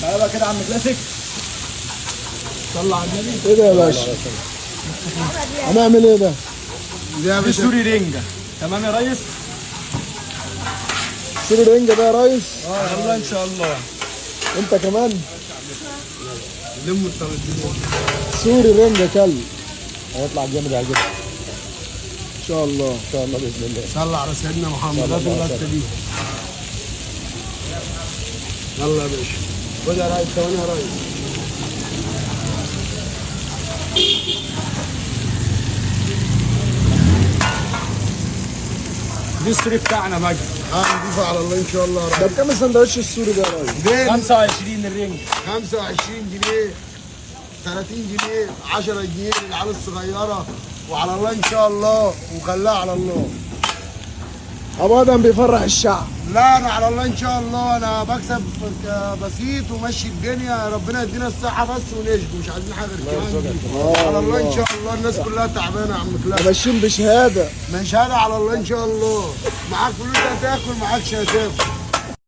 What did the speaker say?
تعالى بقى كده يا عم كلاسيك. صلى على النبي. ايه ده يا باشا؟ هنعمل ايه ده؟ دي سوري رنجة. تمام يا ريس؟ سوري رنجة ده يا ريس؟ يلا ان شاء الله. انت كمان؟ لموا الطريقين. سوري رنجة كلب. هيطلع جامد هيعجبك. ان شاء الله ان شاء الله باذن الله. صلى على سيدنا محمد. لازم اللفة دي. يلا يا باشا. خد يا ريس ثواني يا ريس. دي السوري بتاعنا مجد. نضيفها على الله ان شاء الله. ده بكام السندوتش السوري ده يا ريس؟ 25 الرنج. 25 جنيه 30 جنيه 10 جنيه للعيال الصغيره، وعلى الله ان شاء الله، وخلاها على الله. ابو ادم بيفرح الشعب. لا انا على الله ان شاء الله، انا بكسب بسيط ومشي الدنيا، ربنا يدينا الصحه بس ونشكو، مش عايزين حاجه كمان. على الله ان شاء الله، الناس كلها تعبانه يا عم كلاب. ماشيين بشهاده. مش هذا على الله ان شاء الله، معاك فلوس هتاكل، معاكش هتاكل.